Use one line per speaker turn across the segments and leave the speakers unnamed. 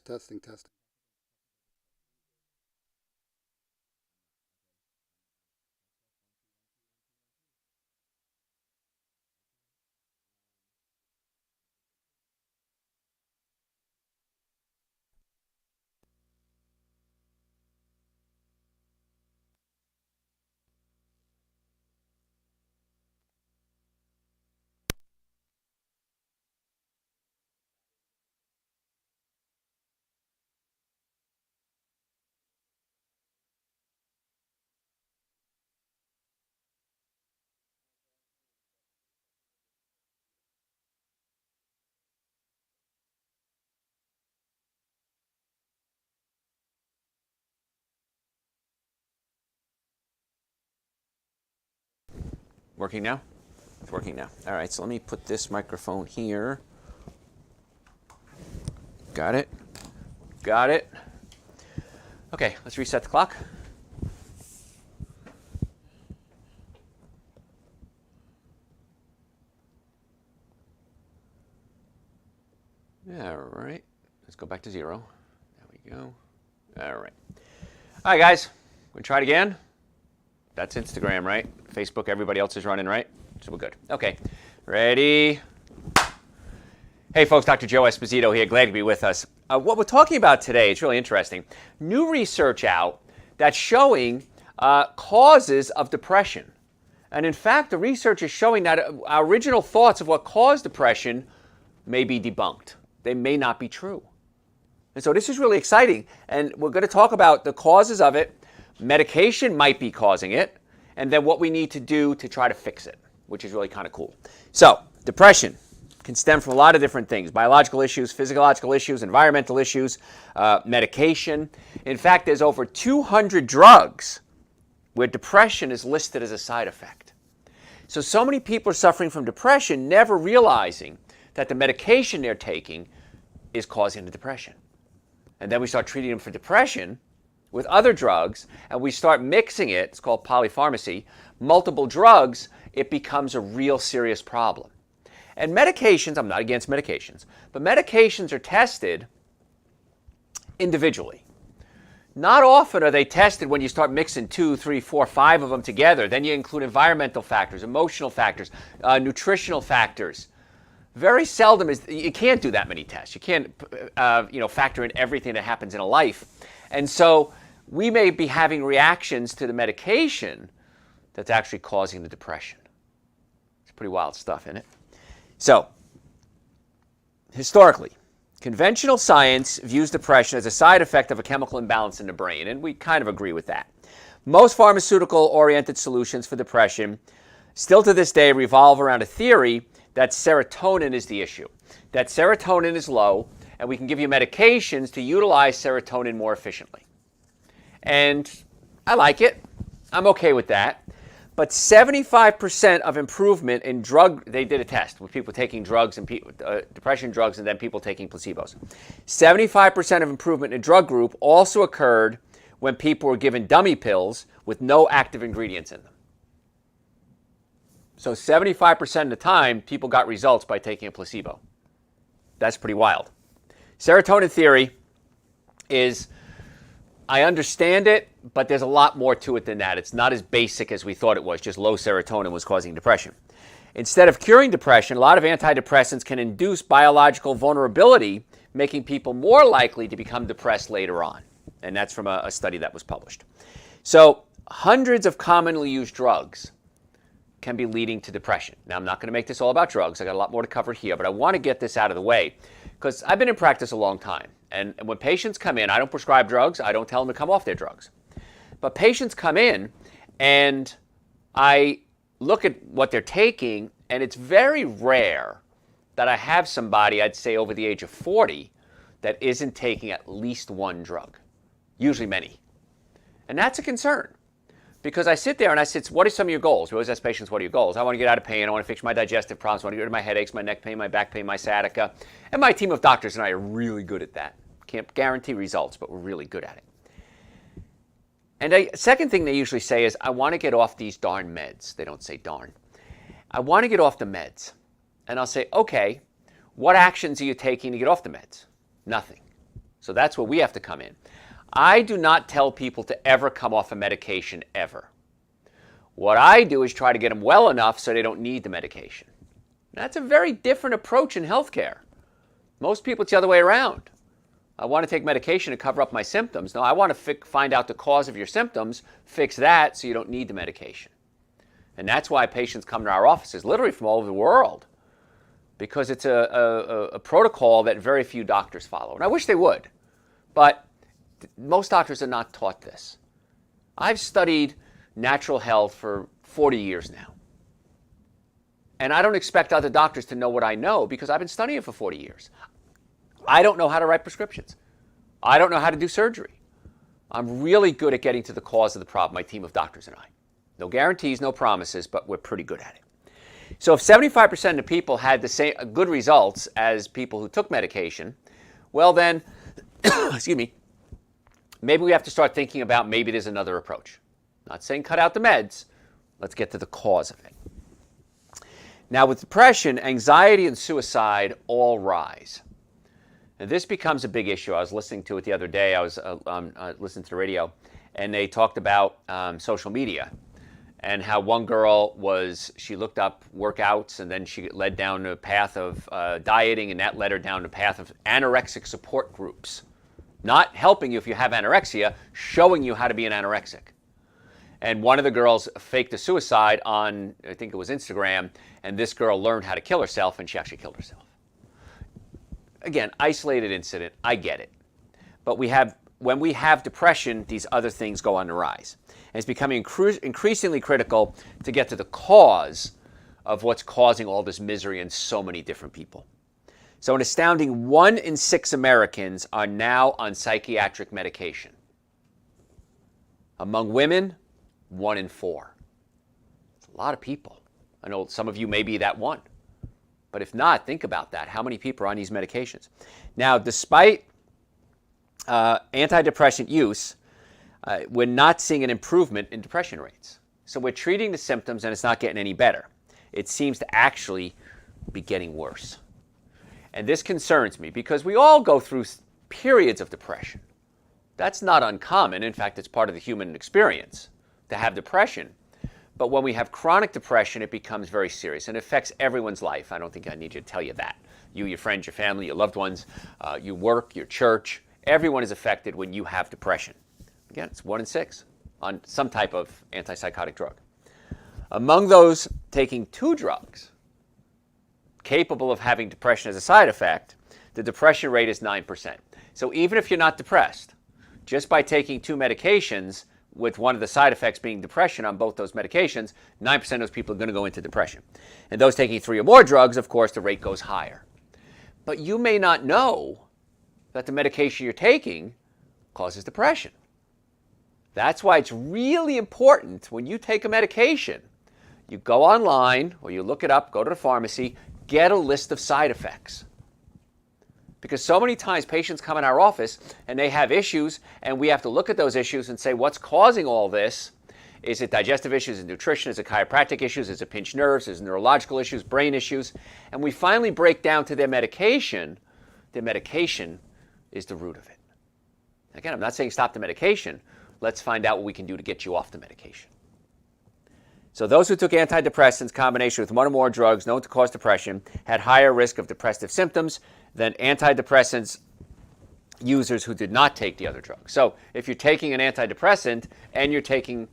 Testing, testing.
Working now? It's working now. All right, so let me put this microphone here. Got it. Got it. Okay, let's reset the clock. All right, let's go back to 0. There we go. All right. All right, guys, we're going to try it again. That's Instagram, right? Facebook, everybody else is running, right? So we're good. Okay, ready? Hey, folks, Dr. Joe Esposito here. Glad to be with us. What we're talking about today is really interesting. New research out that's showing causes of depression. And in fact, the research is showing that our original thoughts of what caused depression may be debunked. They may not be true. And so this is really exciting. And we're going to talk about the causes of it. Medication might be causing it. And then what we need to do to try to fix it, which is really kind of cool. So, depression can stem from a lot of different things: biological issues, physiological issues, environmental issues, medication. In fact, there's over 200 drugs where depression is listed as a side effect. So many people are suffering from depression, never realizing that the medication they're taking is causing the depression. And then we start treating them for depression with other drugs, and we start mixing it. It's called polypharmacy. Multiple drugs, it becomes a real serious problem. And medications, I'm not against medications, but medications are tested individually. Not often are they tested when you start mixing 2, 3, 4, 5 of them together. Then you include environmental factors, emotional factors, nutritional factors. Very seldom you can't do that many tests. You can't factor in everything that happens in a life. And so we may be having reactions to the medication that's actually causing the depression. It's pretty wild stuff, isn't it? So, historically, conventional science views depression as a side effect of a chemical imbalance in the brain, and we kind of agree with that. Most pharmaceutical-oriented solutions for depression still to this day revolve around a theory that serotonin is the issue, that serotonin is low, and we can give you medications to utilize serotonin more efficiently. And I like it. I'm okay with that. But 75% of improvement in they did a test with people taking drugs and depression drugs and then people taking placebos. 75% of improvement in drug group also occurred when people were given dummy pills with no active ingredients in them. So 75% of the time, people got results by taking a placebo. That's pretty wild. Serotonin theory is, I understand it, but there's a lot more to it than that. It's not as basic as we thought it was. Just low serotonin was causing depression. Instead of curing depression, a lot of antidepressants can induce biological vulnerability, making people more likely to become depressed later on. And that's from a study that was published. So hundreds of commonly used drugs can be leading to depression. Now, I'm not going to make this all about drugs. I got a lot more to cover here, but I want to get this out of the way because I've been in practice a long time. And when patients come in, I don't prescribe drugs. I don't tell them to come off their drugs. But patients come in and I look at what they're taking, and it's very rare that I have somebody, I'd say over the age of 40, that isn't taking at least one drug, usually many. And that's a concern. Because I sit there and I say, what are some of your goals? We always ask patients, what are your goals? I want to get out of pain. I want to fix my digestive problems. I want to get rid of my headaches, my neck pain, my back pain, my sciatica. And my team of doctors and I are really good at that. Can't guarantee results, but we're really good at it. And the second thing they usually say is, I want to get off these darn meds. They don't say darn. I want to get off the meds. And I'll say, okay, what actions are you taking to get off the meds? Nothing. So that's where we have to come in. I do not tell people to ever come off a medication ever. What I do is try to get them well enough so they don't need the medication. That's a very different approach in healthcare. Most people, it's the other way around. I want to take medication to cover up my symptoms. No, I want to find out the cause of your symptoms, fix that so you don't need the medication. And that's why patients come to our offices, literally from all over the world, because it's a protocol that very few doctors follow. And I wish they would, but most doctors are not taught this. I've studied natural health for 40 years now. And I don't expect other doctors to know what I know because I've been studying it for 40 years. I don't know how to write prescriptions. I don't know how to do surgery. I'm really good at getting to the cause of the problem, my team of doctors and I. No guarantees, no promises, but we're pretty good at it. So if 75% of the people had the same good results as people who took medication, well then, excuse me, maybe we have to start thinking about maybe there's another approach. Not saying cut out the meds. Let's get to the cause of it. Now with depression, anxiety and suicide all rise. And this becomes a big issue. I was listening to it the other day. I was listening to the radio, and they talked about social media and how one girl she looked up workouts, and then she led down a path of dieting, and that led her down a path of anorexic support groups. Not helping you if you have anorexia, showing you how to be an anorexic. And one of the girls faked a suicide on, I think it was Instagram, and this girl learned how to kill herself, and she actually killed herself. Again, isolated incident, I get it. But when we have depression, these other things go on the rise. And it's becoming increasingly critical to get to the cause of what's causing all this misery in so many different people. So an astounding 1 in 6 Americans are now on psychiatric medication. Among women, 1 in 4. It's a lot of people. I know some of you may be that one. But if not, think about that. How many people are on these medications? Now, despite antidepressant use, we're not seeing an improvement in depression rates. So we're treating the symptoms and it's not getting any better. It seems to actually be getting worse. And this concerns me because we all go through periods of depression. That's not uncommon. In fact, it's part of the human experience to have depression. But when we have chronic depression, it becomes very serious and it affects everyone's life. I don't think I need to tell you that. You, your friends, your family, your loved ones, your work, your church, everyone is affected when you have depression. Again, it's 1 in 6 on some type of antipsychotic drug. Among those taking 2 drugs capable of having depression as a side effect, the depression rate is 9%. So even if you're not depressed, just by taking 2 medications, with one of the side effects being depression on both those medications, 9% of those people are going to go into depression. And those taking 3 or more drugs, of course, the rate goes higher. But you may not know that the medication you're taking causes depression. That's why it's really important when you take a medication, you go online or you look it up, go to the pharmacy, get a list of side effects. Because so many times patients come in our office and they have issues and we have to look at those issues and say, what's causing all this? Is it digestive issues, is it nutrition, is it chiropractic issues, is it pinched nerves, is it neurological issues, brain issues? And we finally break down to their medication. Their medication is the root of it. Again, I'm not saying stop the medication. Let's find out what we can do to get you off the medication. So those who took antidepressants in combination with 1 or more drugs known to cause depression had higher risk of depressive symptoms than antidepressants users who did not take the other drugs. So if you're taking an antidepressant and you're taking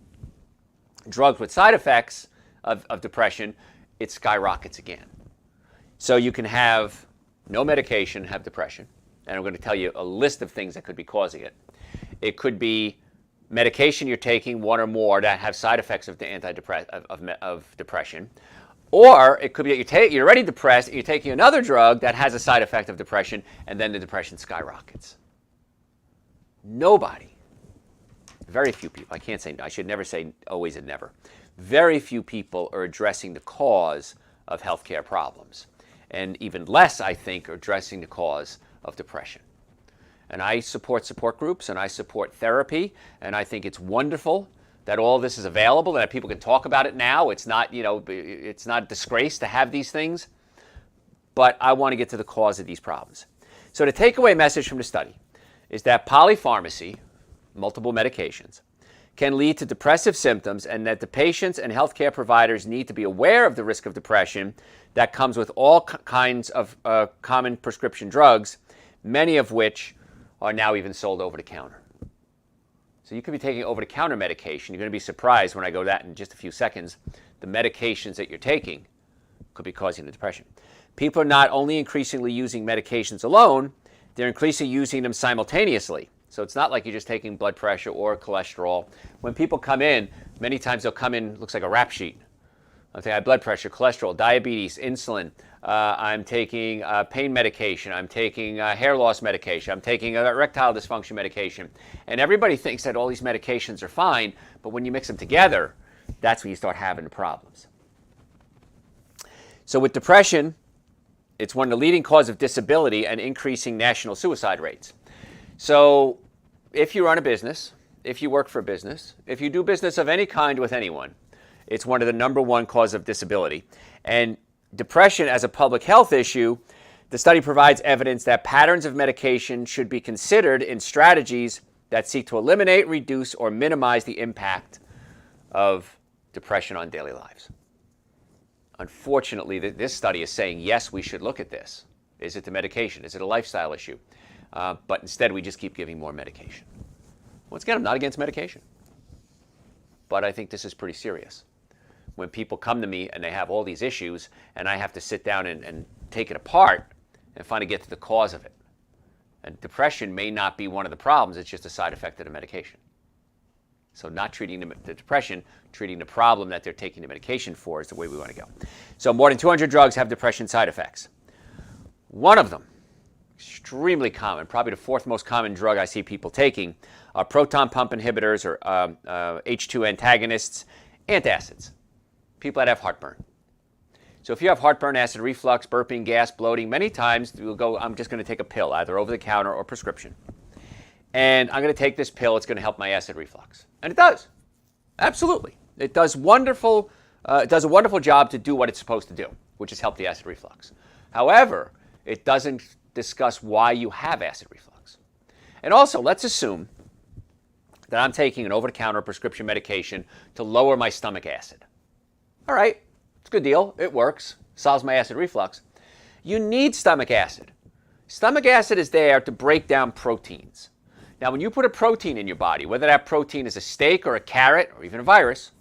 drugs with side effects of depression, it skyrockets again. So you can have no medication, have depression. And I'm going to tell you a list of things that could be causing it. It could be medication you're taking, 1 or more, that have side effects of depression. Or it could be that you're already depressed, and you're taking another drug that has a side effect of depression, and then the depression skyrockets. Nobody, very few people, I should never say always and never, very few people are addressing the cause of healthcare problems. And even less, I think, are addressing the cause of depression. And I support groups, and I support therapy, and I think it's wonderful that all this is available, that people can talk about it now. It's not, it's not a disgrace to have these things, but I want to get to the cause of these problems. So the takeaway message from the study is that polypharmacy, multiple medications, can lead to depressive symptoms, and that the patients and healthcare providers need to be aware of the risk of depression that comes with all kinds of common prescription drugs, many of which are now even sold over the counter. So you could be taking over-the-counter medication. You're going to be surprised when I go to that in just a few seconds. The medications that you're taking could be causing the depression. People are not only increasingly using medications alone, they're increasingly using them simultaneously. So it's not like you're just taking blood pressure or cholesterol. When people come in, many times they'll come in, looks like a rap sheet. I'm taking blood pressure, cholesterol, diabetes, insulin. I'm taking pain medication. I'm taking hair loss medication. I'm taking erectile dysfunction medication. And everybody thinks that all these medications are fine, but when you mix them together, that's when you start having problems. So with depression, it's one of the leading causes of disability and increasing national suicide rates. So if you run a business, if you work for a business, if you do business of any kind with anyone, it's one of the number one cause of disability. And depression as a public health issue, the study provides evidence that patterns of medication should be considered in strategies that seek to eliminate, reduce, or minimize the impact of depression on daily lives. Unfortunately, this study is saying, yes, we should look at this. Is it the medication? Is it a lifestyle issue? But instead, we just keep giving more medication. Once again, I'm not against medication. But I think this is pretty serious. When people come to me and they have all these issues, and I have to sit down and take it apart and finally get to the cause of it. And depression may not be one of the problems, it's just a side effect of the medication. So not treating the depression, treating the problem that they're taking the medication for is the way we want to go. So more than 200 drugs have depression side effects. One of them, extremely common, probably the fourth most common drug I see people taking, are proton pump inhibitors or H2 antagonists, antacids. People that have heartburn. So if you have heartburn, acid reflux, burping, gas, bloating, many times you'll go, I'm just going to take a pill, either over the counter or prescription. And I'm going to take this pill, it's going to help my acid reflux. And it does. Absolutely. It does wonderful. It does a wonderful job to do what it's supposed to do, which is help the acid reflux. However, it doesn't discuss why you have acid reflux. And also, let's assume that I'm taking an over-the-counter prescription medication to lower my stomach acid. All right, it's a good deal. It works. Solves my acid reflux. You need stomach acid. Stomach acid is there to break down proteins. Now, when you put a protein in your body, whether that protein is a steak or a carrot or even a virus,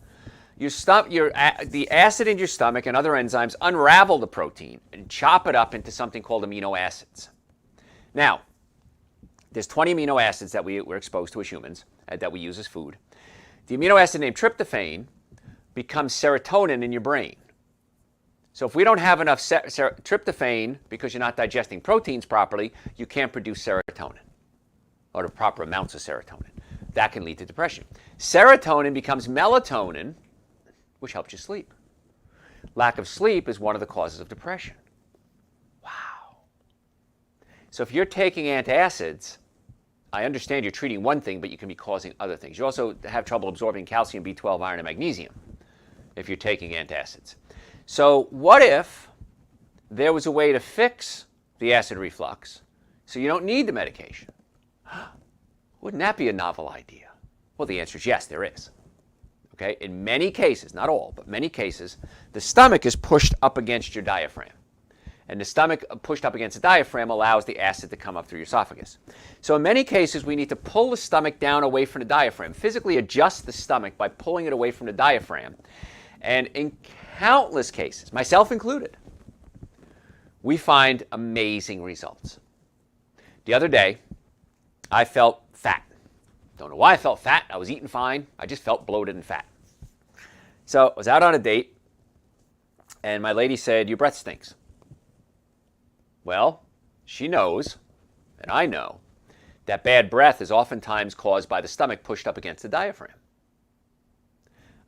the acid in your stomach and other enzymes unravel the protein and chop it up into something called amino acids. Now, there's 20 amino acids that we're exposed to as humans, that we use as food. The amino acid named tryptophan becomes serotonin in your brain. So if we don't have enough tryptophan because you're not digesting proteins properly, you can't produce serotonin or the proper amounts of serotonin. That can lead to depression. Serotonin becomes melatonin, which helps you sleep. Lack of sleep is one of the causes of depression. Wow. So if you're taking antacids, I understand you're treating one thing, but you can be causing other things. You also have trouble absorbing calcium, B12, iron, and magnesium if you're taking antacids. So what if there was a way to fix the acid reflux so you don't need the medication? Wouldn't that be a novel idea? Well, the answer is yes, there is. Okay? In many cases, not all, but many cases, the stomach is pushed up against your diaphragm. And the stomach pushed up against the diaphragm allows the acid to come up through your esophagus. So in many cases, we need to pull the stomach down away from the diaphragm, physically adjust the stomach by pulling it away from the diaphragm. And in countless cases, myself included, we find amazing results. The other day, I felt fat. Don't know why I felt fat. I was eating fine. I just felt bloated and fat. So I was out on a date, and my lady said, "Your breath stinks." Well, she knows, and I know, that bad breath is oftentimes caused by the stomach pushed up against the diaphragm.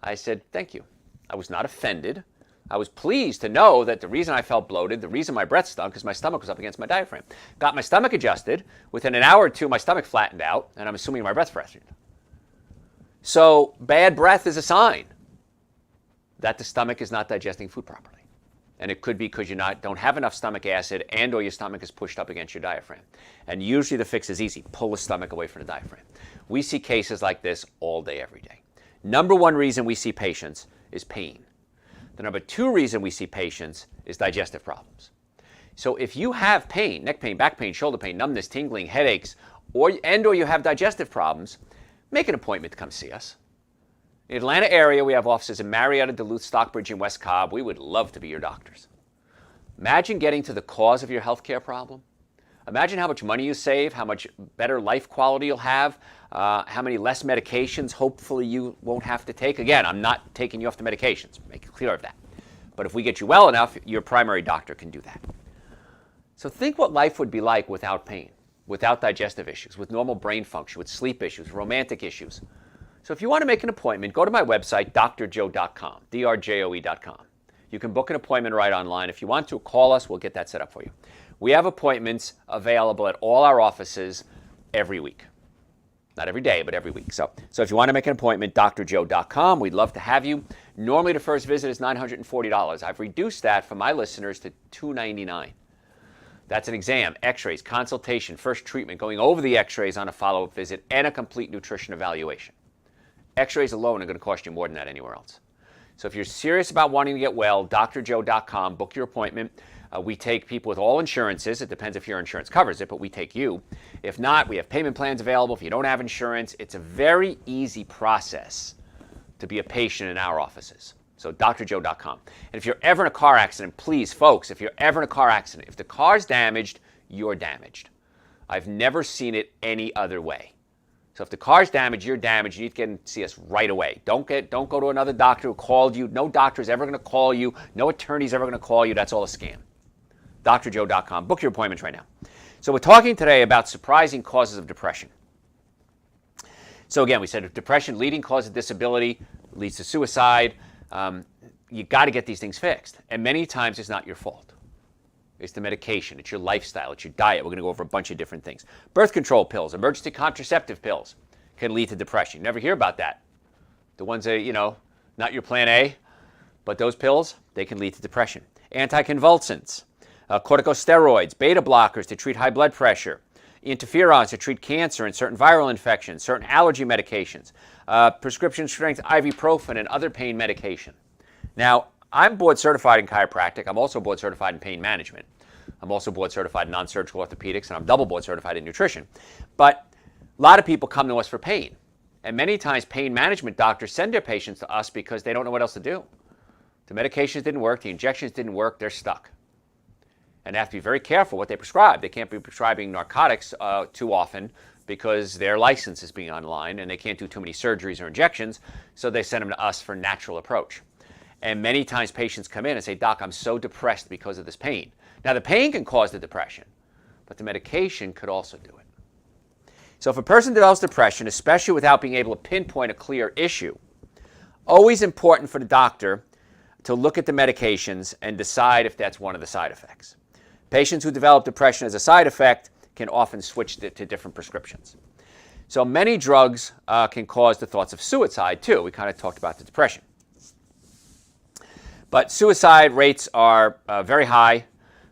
I said, "Thank you." I was not offended. I was pleased to know that the reason I felt bloated, the reason my breath stunk, is my stomach was up against my diaphragm. Got my stomach adjusted. Within an hour or two, my stomach flattened out, and I'm assuming my breath freshened. So bad breath is a sign that the stomach is not digesting food properly. And it could be because you don't have enough stomach acid and or your stomach is pushed up against your diaphragm. And usually the fix is easy. Pull the stomach away from the diaphragm. We see cases like this all day, every day. Number one reason we see patients is pain. The number two reason we see patients is digestive problems. So if you have pain, neck pain, back pain, shoulder pain, numbness, tingling, headaches, or you have digestive problems, make an appointment to come see us. In the Atlanta area, we have offices in Marietta, Duluth, Stockbridge, and West Cobb. We would love to be your doctors. Imagine getting to the cause of your healthcare problem. Imagine how much money you save, how much better life quality you'll have, how many less medications hopefully you won't have to take. Again, I'm not taking you off the medications. Make it clear of that. But if we get you well enough, your primary doctor can do that. So think what life would be like without pain, without digestive issues, with normal brain function, with sleep issues, romantic issues. So if you want to make an appointment, go to my website, drjoe.com, drjoe.com. You can book an appointment right online. If you want to, call us. We'll get that set up for you. We have appointments available at all our offices every week. Not every day, but every week. So if you want to make an appointment, drjoe.com. We'd love to have you. Normally, the first visit is $940. I've reduced that for my listeners to $299. That's an exam, x-rays, consultation, first treatment, going over the x-rays on a follow-up visit, and a complete nutrition evaluation. X-rays alone are going to cost you more than that anywhere else. So if you're serious about wanting to get well, drjoe.com, book your appointment. We take people with all insurances. It depends if your insurance covers it, but we take you. If not, we have payment plans available. If you don't have insurance, it's a very easy process to be a patient in our offices. So drjoe.com. And if you're ever in a car accident, please, folks, if you're ever in a car accident, if the car's damaged, you're damaged. I've never seen it any other way. So if the car's damaged, you're damaged. You need to get and see us right away. Don't go to another doctor who called you. No doctor is ever going to call you. No attorney is ever going to call you. That's all a scam. drjoe.com. Book your appointments right now. So we're talking today about surprising causes of depression. So again, we said depression, leading cause of disability, leads to suicide. You got to get these things fixed. And many times it's not your fault. It's the medication, it's your lifestyle, it's your diet. We're going to go over a bunch of different things. Birth control pills, emergency contraceptive pills can lead to depression. You never hear about that. The ones that, not your plan A, but those pills, they can lead to depression. Anticonvulsants, corticosteroids, beta blockers to treat high blood pressure, interferons to treat cancer and certain viral infections, certain allergy medications, prescription strength ibuprofen and other pain medication. Now, I'm board certified in chiropractic. I'm also board certified in pain management. I'm also board certified in non-surgical orthopedics, and I'm double board certified in nutrition. But a lot of people come to us for pain. And many times pain management doctors send their patients to us because they don't know what else to do. The medications didn't work, the injections didn't work, they're stuck. And they have to be very careful what they prescribe. They can't be prescribing narcotics too often because their license is being online and they can't do too many surgeries or injections, so they send them to us for a natural approach. And many times patients come in and say, Doc, I'm so depressed because of this pain. Now, the pain can cause the depression, but the medication could also do it. So if a person develops depression, especially without being able to pinpoint a clear issue, always important for the doctor to look at the medications and decide if that's one of the side effects. Patients who develop depression as a side effect can often switch to different prescriptions. So many drugs can cause the thoughts of suicide too. We kind of talked about the depression. But suicide rates are very high.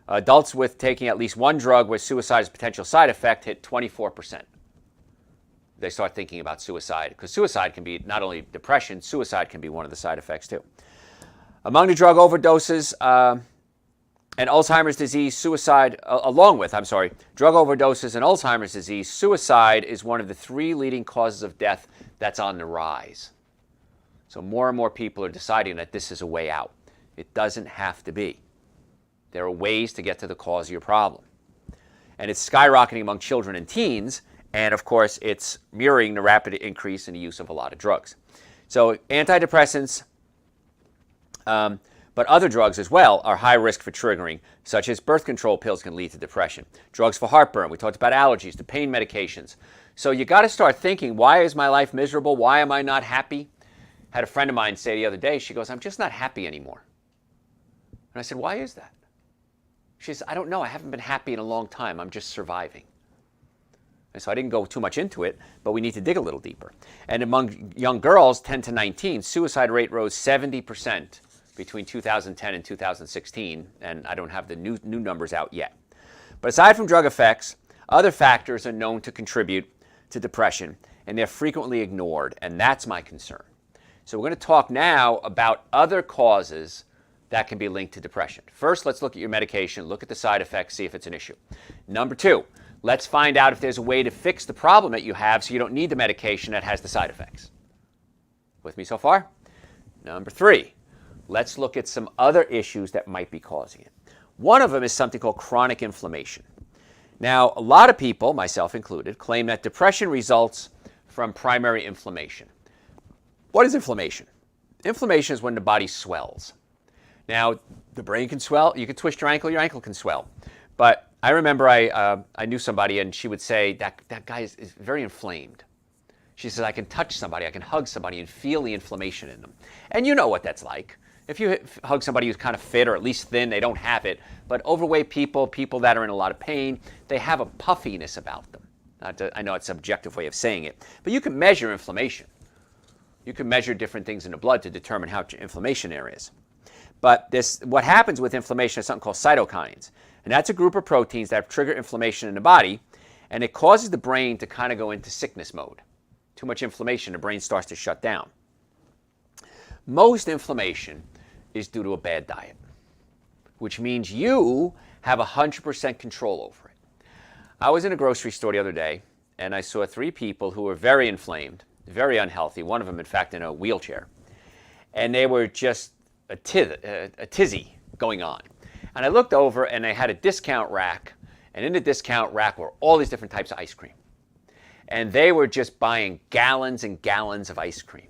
Adults with taking at least one drug with suicide as a potential side effect hit 24%. They start thinking about suicide because suicide can be not only depression, suicide can be one of the side effects too. Among the drug overdoses and Alzheimer's disease, drug overdoses and Alzheimer's disease, suicide is one of the 3 leading causes of death that's on the rise. So more and more people are deciding that this is a way out. It doesn't have to be. There are ways to get to the cause of your problem. And it's skyrocketing among children and teens, and of course it's mirroring the rapid increase in the use of a lot of drugs. So antidepressants, but other drugs as well are high risk for triggering, such as birth control pills can lead to depression. Drugs for heartburn, we talked about allergies, the pain medications. So you got to start thinking, why is my life miserable? Why am I not happy? Had a friend of mine say the other day, she goes, I'm just not happy anymore. And I said, why is that? She says, I don't know. I haven't been happy in a long time. I'm just surviving. And so I didn't go too much into it, but we need to dig a little deeper. And among young girls, 10 to 19, suicide rate rose 70% between 2010 and 2016, and I don't have the new numbers out yet. But aside from drug effects, other factors are known to contribute to depression, and they're frequently ignored, and that's my concern. So we're going to talk now about other causes that can be linked to depression. First, let's look at your medication, look at the side effects, see if it's an issue. Number two, let's find out if there's a way to fix the problem that you have so you don't need the medication that has the side effects. With me so far? Number three, let's look at some other issues that might be causing it. One of them is something called chronic inflammation. Now, a lot of people, myself included, claim that depression results from primary inflammation. What is inflammation? Inflammation is when the body swells. Now, the brain can swell. You can twist your ankle can swell. But I remember I knew somebody, and she would say, that guy is very inflamed. She says, I can touch somebody, I can hug somebody and feel the inflammation in them. And you know what that's like. If you hug somebody who's kind of fit or at least thin, they don't have it. But overweight people, people that are in a lot of pain, they have a puffiness about them. I know it's a subjective way of saying it, but you can measure inflammation. You can measure different things in the blood to determine how inflammation there is. But what happens with inflammation is something called cytokines. And that's a group of proteins that trigger inflammation in the body, and it causes the brain to kind of go into sickness mode. Too much inflammation, the brain starts to shut down. Most inflammation is due to a bad diet, which means you have 100% control over it. I was in a grocery store the other day, and I saw 3 people who were very inflamed, very unhealthy, one of them, in fact, in a wheelchair. And they were just a tizzy going on. And I looked over, and they had a discount rack, and in the discount rack were all these different types of ice cream. And they were just buying gallons and gallons of ice cream.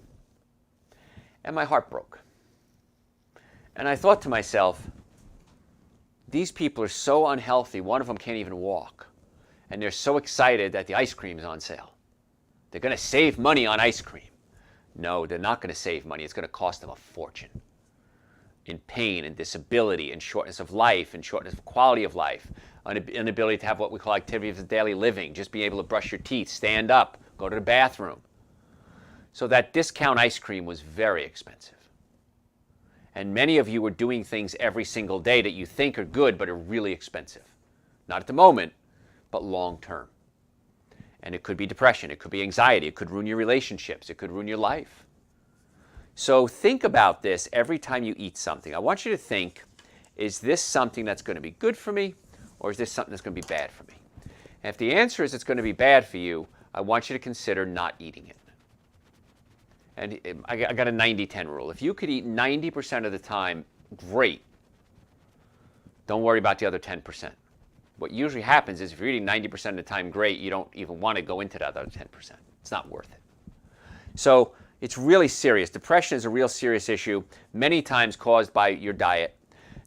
And my heart broke. And I thought to myself, these people are so unhealthy, one of them can't even walk. And they're so excited that the ice cream is on sale. They're going to save money on ice cream. No, they're not going to save money. It's going to cost them a fortune. In pain and disability and shortness of life and shortness of quality of life, inability to have what we call activities of daily living, just being able to brush your teeth, stand up, go to the bathroom. So that discount ice cream was very expensive. And many of you are doing things every single day that you think are good but are really expensive. Not at the moment, but long term. And it could be depression, it could be anxiety, it could ruin your relationships, it could ruin your life. So think about this every time you eat something. I want you to think, is this something that's going to be good for me, or is this something that's going to be bad for me? And if the answer is it's going to be bad for you, I want you to consider not eating it. And I got a 90-10 rule. If you could eat 90% of the time, great. Don't worry about the other 10%. What usually happens is if you're eating 90% of the time, great, you don't even want to go into that other 10%. It's not worth it. So it's really serious. Depression is a real serious issue, many times caused by your diet.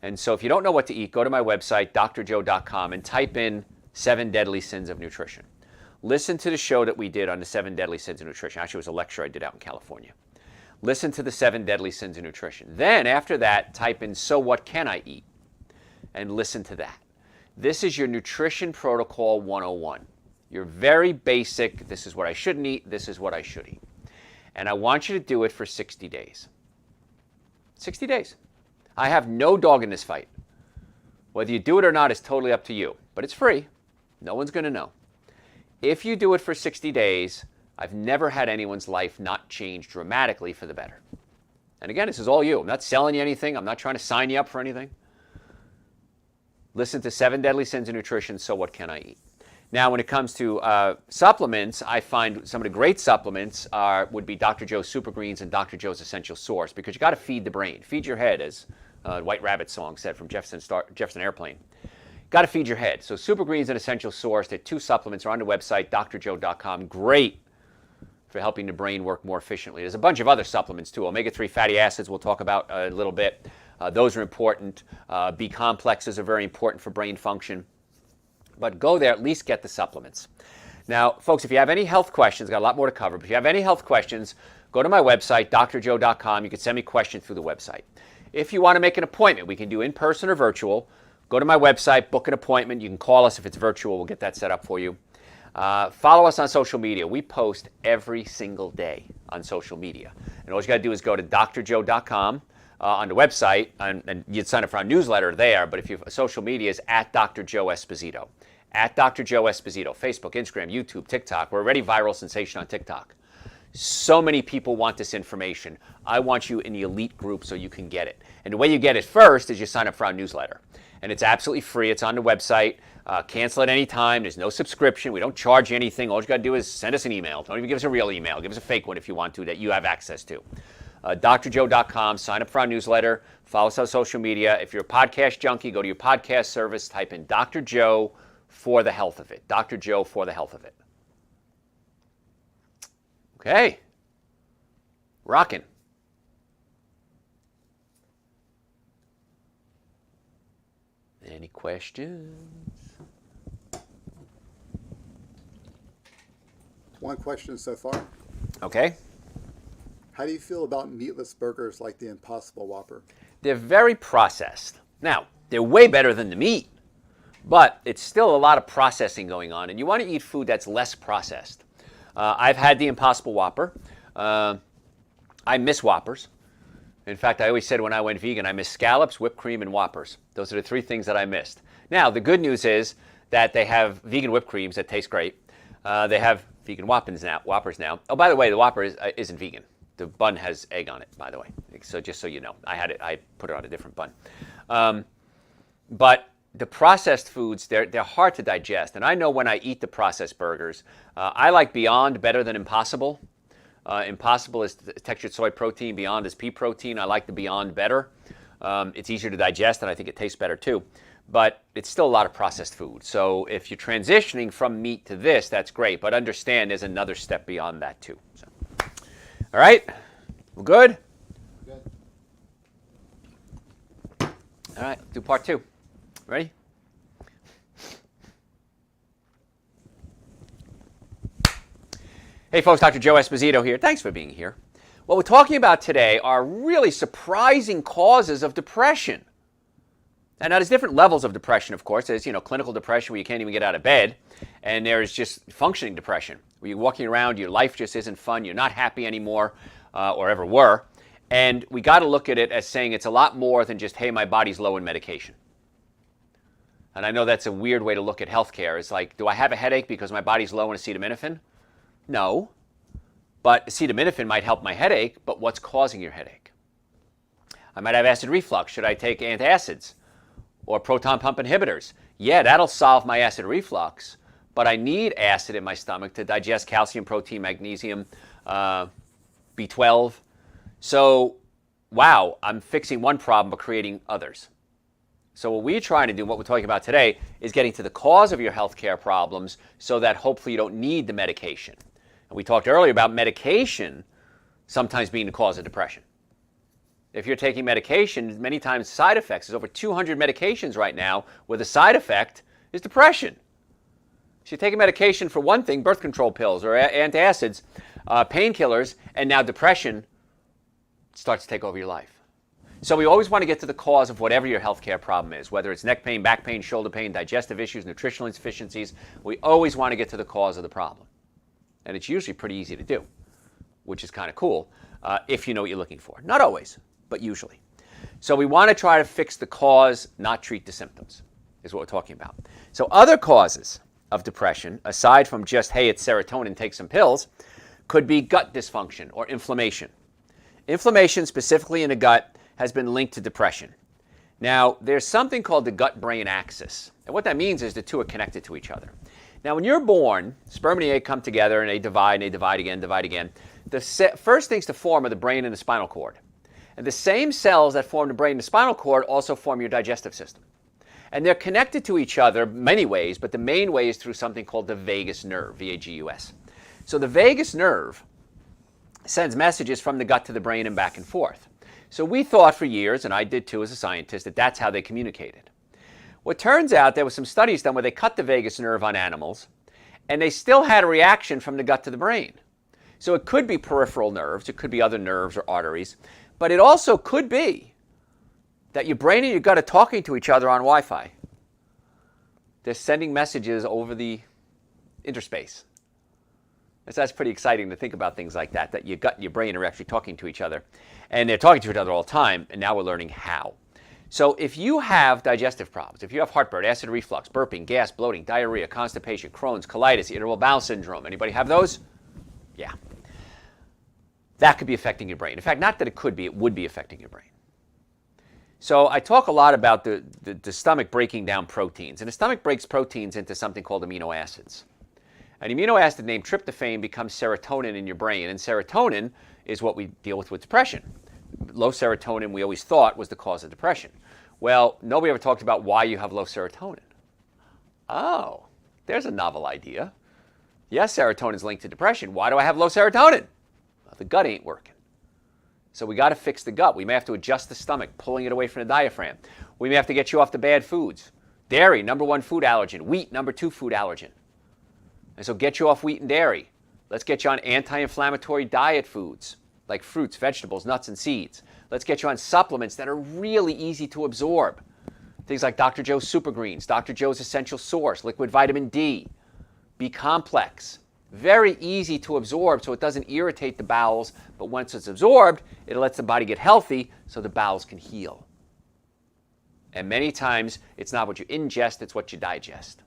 And so if you don't know what to eat, go to my website, drjoe.com, and type in 7 Deadly Sins of Nutrition. Listen to the show that we did on the 7 Deadly Sins of Nutrition. Actually, it was a lecture I did out in California. Listen to the 7 Deadly Sins of Nutrition. Then, after that, type in, so what can I eat? And listen to that. This is your Nutrition Protocol 101. Your very basic, this is what I shouldn't eat, this is what I should eat. And I want you to do it for 60 days. 60 days. I have no dog in this fight. Whether you do it or not is totally up to you. But it's free. No one's going to know. If you do it for 60 days, I've never had anyone's life not change dramatically for the better. And again, this is all you. I'm not selling you anything. I'm not trying to sign you up for anything. Listen to 7 Deadly Sins of Nutrition, so what can I eat? Now, when it comes to supplements, I find some of the great supplements would be Dr. Joe's Super Greens and Dr. Joe's Essential Source, because you got to feed the brain. Feed your head, as White Rabbit song said from Jefferson Airplane. Got to feed your head. So Super Greens and Essential Source, they're 2 supplements, are on the website, drjoe.com. Great for helping the brain work more efficiently. There's a bunch of other supplements too. Omega-3 fatty acids we'll talk about a little bit. Those are important. B complexes are very important for brain function. But go there, at least get the supplements. Now, folks, if you have any health questions, got a lot more to cover, but if you have any health questions, go to my website, drjoe.com. You can send me questions through the website. If you want to make an appointment, we can do in-person or virtual. Go to my website, book an appointment. You can call us if it's virtual. We'll get that set up for you. Follow us on social media. We post every single day on social media. And all you got to do is go to drjoe.com. on the website, and you'd sign up for our newsletter there. But if you have social media, is at Dr. Joe Esposito. At Dr. Joe Esposito. Facebook, Instagram, YouTube, TikTok. We're already viral sensation on TikTok. So many people want this information. I want you in the elite group so you can get it. And the way you get it first is you sign up for our newsletter. And it's absolutely free. It's on the website. Cancel at any time. There's no subscription. We don't charge you anything. All you got to do is send us an email. Don't even give us a real email. Give us a fake one if you want to that you have access to. drjoe.com. Sign up for our newsletter. Follow us on social media. If you're a podcast junkie, go to your podcast service. Type in Dr. Joe for the health of it. Dr. Joe for the health of it. Okay. Rocking. Any questions?
One question so far.
Okay.
How do you feel about meatless burgers like the Impossible Whopper?
They're very processed. Now, they're way better than the meat, but it's still a lot of processing going on, and you want to eat food that's less processed. I've had the Impossible Whopper. I miss Whoppers. In fact, I always said when I went vegan, I miss scallops, whipped cream, and Whoppers. Those are the three things that I missed. Now, the good news is that they have vegan whipped creams that taste great. They have vegan Whoppers now. Oh, by the way, the Whopper isn't vegan. The bun has egg on it, by the way. So just so you know, I put it on a different bun. But the processed foods, they're hard to digest. And I know when I eat the processed burgers, I like Beyond better than Impossible. Impossible is textured soy protein. Beyond is pea protein. I like the Beyond better. It's easier to digest, and I think it tastes better too. But it's still a lot of processed food. So if you're transitioning from meat to this, that's great. But understand there's another step beyond that too. So, all right? We're good?
Good.
All right, do part two. Ready? Hey folks, Dr. Joe Esposito here. Thanks for being here. What we're talking about today are really surprising causes of depression. And now there's different levels of depression, of course. There's, clinical depression where you can't even get out of bed. And there's just functioning depression where you're walking around, your life just isn't fun, you're not happy anymore, or ever were. And we got to look at it as saying it's a lot more than just, hey, my body's low in medication. And I know that's a weird way to look at healthcare. It's like, do I have a headache because my body's low in acetaminophen? No. But acetaminophen might help my headache, but what's causing your headache? I might have acid reflux. Should I take antacids or proton pump inhibitors? Yeah, that'll solve my acid reflux, but I need acid in my stomach to digest calcium, protein, magnesium, B12. So, wow, I'm fixing one problem but creating others. So what we're trying to do, what we're talking about today, is getting to the cause of your healthcare problems so that hopefully you don't need the medication. And we talked earlier about medication sometimes being the cause of depression. If you're taking medication, many times side effects. There's over 200 medications right now where the side effect is depression. So you're taking medication for one thing, birth control pills or antacids, painkillers, and now depression starts to take over your life. So we always want to get to the cause of whatever your healthcare problem is, whether it's neck pain, back pain, shoulder pain, digestive issues, nutritional insufficiencies. We always want to get to the cause of the problem. And it's usually pretty easy to do, which is kind of cool if you know what you're looking for. Not always, but usually. So we want to try to fix the cause, not treat the symptoms, is what we're talking about. So other causes of depression, aside from just, hey, it's serotonin, take some pills, could be gut dysfunction or inflammation. Inflammation, specifically in the gut, has been linked to depression. Now, there's something called the gut-brain axis. And what that means is the two are connected to each other. Now, when you're born, sperm and the egg come together and they divide again, divide again. The first things to form are the brain and the spinal cord. And the same cells that form the brain and the spinal cord also form your digestive system. And they're connected to each other many ways, but the main way is through something called the vagus nerve, V-A-G-U-S. So the vagus nerve sends messages from the gut to the brain and back and forth. So we thought for years, and I did too as a scientist, that that's how they communicated. Well, it turns out there were some studies done where they cut the vagus nerve on animals, and they still had a reaction from the gut to the brain. So it could be peripheral nerves, it could be other nerves or arteries, but it also could be that your brain and your gut are talking to each other on Wi-Fi. They're sending messages over the interspace. So that's pretty exciting to think about things like that, that your gut and your brain are actually talking to each other. And they're talking to each other all the time, and now we're learning how. So if you have digestive problems, if you have heartburn, acid reflux, burping, gas, bloating, diarrhea, constipation, Crohn's, colitis, irritable bowel syndrome, anybody have those? Yeah. That could be affecting your brain. In fact, not that it could be, it would be affecting your brain. So I talk a lot about the stomach breaking down proteins. And the stomach breaks proteins into something called amino acids. An amino acid named tryptophan becomes serotonin in your brain. And serotonin is what we deal with depression. Low serotonin, we always thought, was the cause of depression. Well, nobody ever talked about why you have low serotonin. Oh, there's a novel idea. Yes, serotonin is linked to depression. Why do I have low serotonin? Well, the gut ain't working. So we got to fix the gut. We may have to adjust the stomach, pulling it away from the diaphragm. We may have to get you off the bad foods. Dairy, #1 food allergen. Wheat, #2 food allergen. And so get you off wheat and dairy. Let's get you on anti-inflammatory diet foods, like fruits, vegetables, nuts, and seeds. Let's get you on supplements that are really easy to absorb. Things like Dr. Joe's Super Greens, Dr. Joe's Essential Source, liquid vitamin D, B-complex. Very easy to absorb so it doesn't irritate the bowels, but once it's absorbed, it lets the body get healthy so the bowels can heal. And many times, it's not what you ingest, it's what you digest.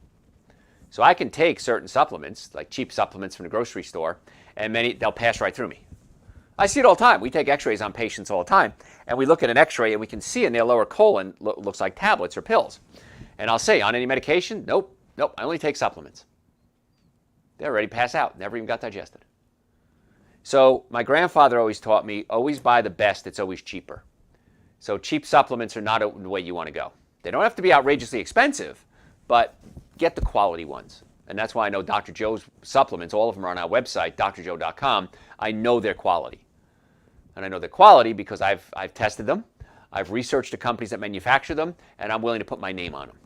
So I can take certain supplements, like cheap supplements from the grocery store, and they'll pass right through me. I see it all the time. We take x-rays on patients all the time, and we look at an x-ray and we can see in their lower colon looks like tablets or pills. And I'll say, on any medication? Nope, I only take supplements. They already pass out, never even got digested. So my grandfather always taught me, always buy the best, it's always cheaper. So cheap supplements are not the way you want to go. They don't have to be outrageously expensive, but get the quality ones. And that's why I know Dr. Joe's supplements, all of them are on our website, drjoe.com. I know their quality. And I know their quality because I've tested them, I've researched the companies that manufacture them, and I'm willing to put my name on them.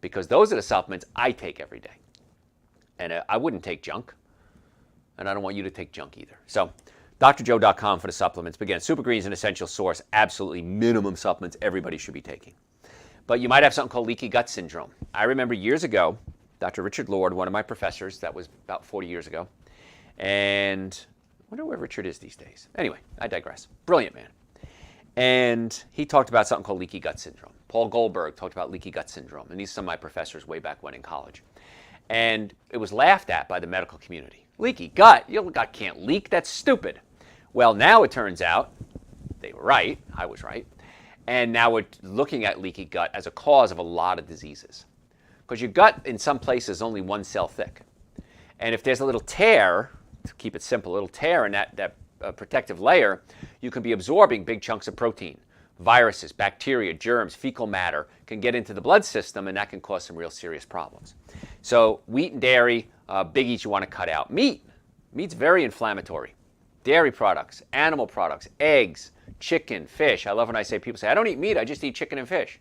Because those are the supplements I take every day. And I wouldn't take junk, and I don't want you to take junk either. So, drjoe.com for the supplements. But again, Super Greens is an essential source, absolutely minimum supplements everybody should be taking. But you might have something called leaky gut syndrome. I remember years ago, Dr. Richard Lord, one of my professors, that was about 40 years ago, and I wonder where Richard is these days. Anyway, I digress. Brilliant man. And he talked about something called leaky gut syndrome. Paul Goldberg talked about leaky gut syndrome, and these are some of my professors way back when in college. And it was laughed at by the medical community. Leaky gut? Your gut can't leak. That's stupid. Well, now it turns out they were right. I was right. And now we're looking at leaky gut as a cause of a lot of diseases. Because your gut, in some places, is only 1 cell thick. And if there's a little tear, to keep it simple, a little tear in that protective layer, you can be absorbing big chunks of protein. Viruses, bacteria, germs, fecal matter can get into the blood system, and that can cause some real serious problems. So wheat and dairy, biggies you want to cut out. Meat's very inflammatory. Dairy products, animal products, eggs, chicken, fish. I love when people say, I don't eat meat, I just eat chicken and fish.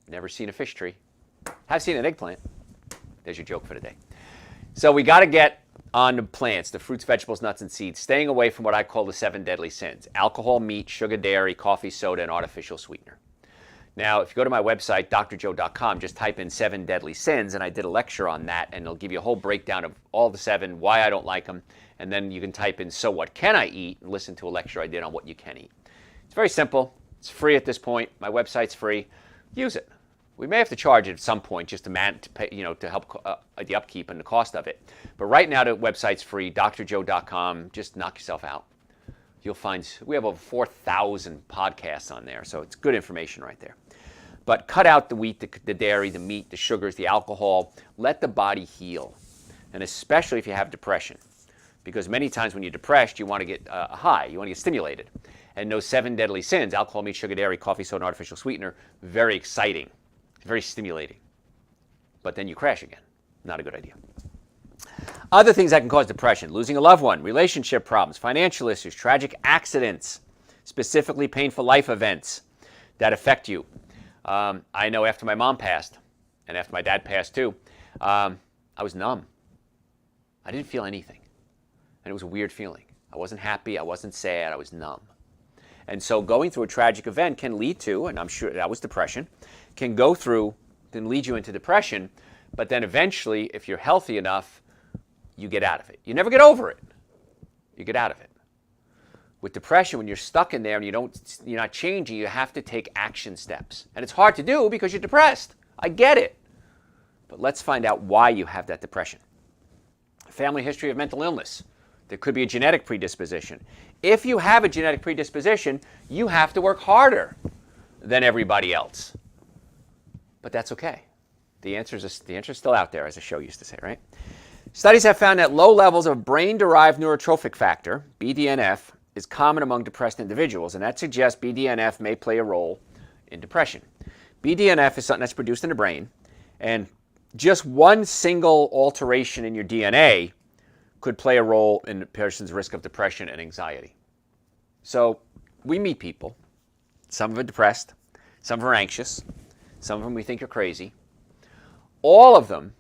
Never seen a fish tree. Have seen an eggplant. There's your joke for the day. So we got to get on the plants, the fruits, vegetables, nuts, and seeds, staying away from what I call the 7 deadly sins: alcohol, meat, sugar, dairy, coffee, soda, and artificial sweetener. Now, if you go to my website, drjoe.com, just type in 7 deadly sins, and I did a lecture on that, and it'll give you a whole breakdown of all the 7, why I don't like them, and then you can type in, so what can I eat, and listen to a lecture I did on what you can eat. It's very simple. It's free at this point. My website's free. Use it. We may have to charge it at some point just to help the upkeep and the cost of it. But right now the website's free, drjoe.com. Just knock yourself out. You'll find we have over 4,000 podcasts on there, so it's good information right there. But cut out the wheat, the dairy, the meat, the sugars, the alcohol. Let the body heal, and especially if you have depression. Because many times when you're depressed, you want to get high, you want to get stimulated. And those 7 deadly sins, alcohol, meat, sugar, dairy, coffee, soda, and artificial sweetener, very exciting. Very stimulating. But then you crash again. Not a good idea. Other things that can cause depression: losing a loved one, relationship problems, financial issues, tragic accidents, specifically painful life events that affect you. I know after my mom passed, and after my dad passed too, I was numb. I didn't feel anything. And it was a weird feeling. I wasn't happy, I wasn't sad, I was numb. And so going through a tragic event can lead to, and I'm sure that was depression, can lead you into depression, but then eventually, if you're healthy enough, you get out of it. You never get over it. You get out of it. With depression, when you're stuck in there and you're not changing, you have to take action steps. And it's hard to do because you're depressed. I get it. But let's find out why you have that depression. Family history of mental illness. There could be a genetic predisposition. If you have a genetic predisposition, you have to work harder than everybody else. But that's okay. The answer is still out there, as the show used to say, right? Studies have found that low levels of brain-derived neurotrophic factor, BDNF, is common among depressed individuals, and that suggests BDNF may play a role in depression. BDNF is something that's produced in the brain, and just one single alteration in your DNA could play a role in a person's risk of depression and anxiety. So we meet people. Some of them are depressed, some of them are anxious, some of them we think are crazy. All of them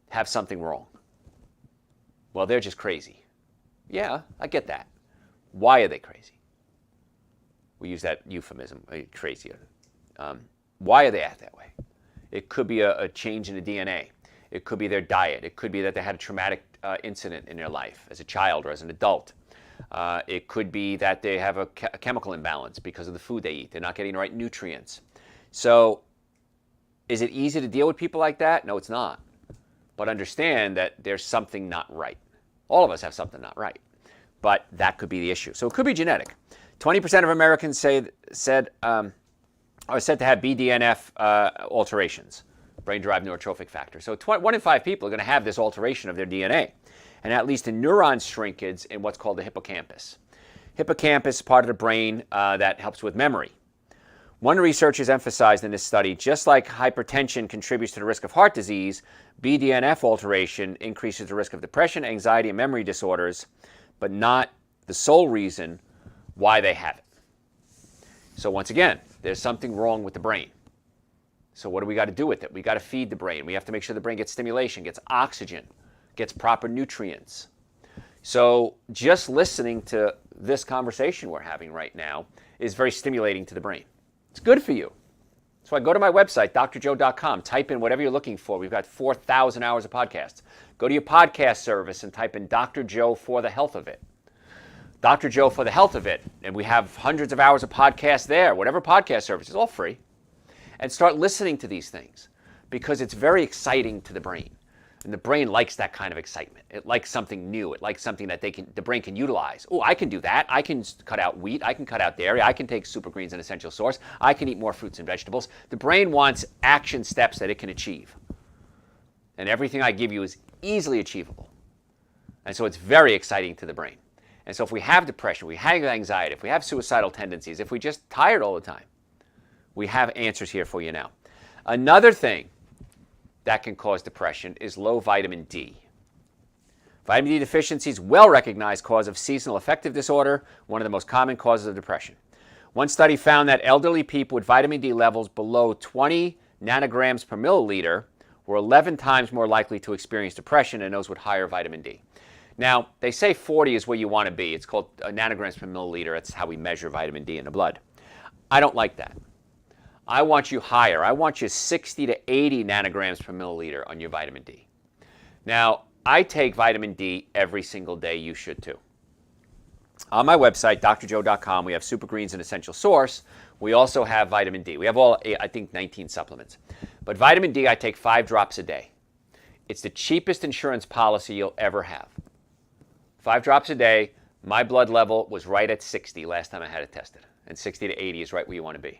have something wrong. Well, they're just crazy. Yeah, I get that. Why are they crazy? We use that euphemism, crazy. Why are they act that way? It could be a change in the DNA. It could be their diet. It could be that they had a traumatic incident in their life as a child or as an adult. It could be that they have a chemical imbalance because of the food they eat. They're not getting the right nutrients. So is it easy to deal with people like that? No, it's not. But understand that there's something not right. All of us have something not right. But that could be the issue. So it could be genetic. 20% of Americans are said to have BDNF alterations, brain-derived neurotrophic factor. So 1 in 5 people are going to have this alteration of their DNA. And that leads to neuron shrinkage in what's called the hippocampus. Hippocampus is part of the brain that helps with memory. One researcher has emphasized in this study, just like hypertension contributes to the risk of heart disease, BDNF alteration increases the risk of depression, anxiety, and memory disorders, but not the sole reason why they have it. So once again, there's something wrong with the brain. So what do we got to do with it? We got to feed the brain. We have to make sure the brain gets stimulation, gets oxygen, gets proper nutrients. So just listening to this conversation we're having right now is very stimulating to the brain. It's good for you. So I go to my website, drjoe.com, type in whatever you're looking for. We've got 4,000 hours of podcasts. Go to your podcast service and type in Dr. Joe for the health of it. Dr. Joe for the health of it. And we have hundreds of hours of podcasts there, whatever podcast service, it's all free. And start listening to these things because it's very exciting to the brain. And the brain likes that kind of excitement. It likes something new. It likes something that the brain can utilize. Oh, I can do that. I can cut out wheat. I can cut out dairy. I can take super greens and essential source. I can eat more fruits and vegetables. The brain wants action steps that it can achieve. And everything I give you is easily achievable. And so it's very exciting to the brain. And so if we have depression, we have anxiety, if we have suicidal tendencies, if we're just tired all the time, we have answers here for you now. Another thing that can cause depression is low vitamin D. Vitamin D deficiency is well-recognized cause of seasonal affective disorder, one of the most common causes of depression. One study found that elderly people with vitamin D levels below 20 nanograms per milliliter were 11 times more likely to experience depression than those with higher vitamin D. Now, they say 40 is where you want to be. It's called nanograms per milliliter. That's how we measure vitamin D in the blood. I don't like that. I want you higher. I want you 60 to 80 nanograms per milliliter on your vitamin D. Now, I take vitamin D every single day. You should too. On my website, drjoe.com, we have Super Greens and Essential Source. We also have vitamin D. We have I think 19 supplements. But vitamin D, I take 5 drops a day. It's the cheapest insurance policy you'll ever have. 5 drops a day. My blood level was right at 60 last time I had it tested. And 60 to 80 is right where you want to be.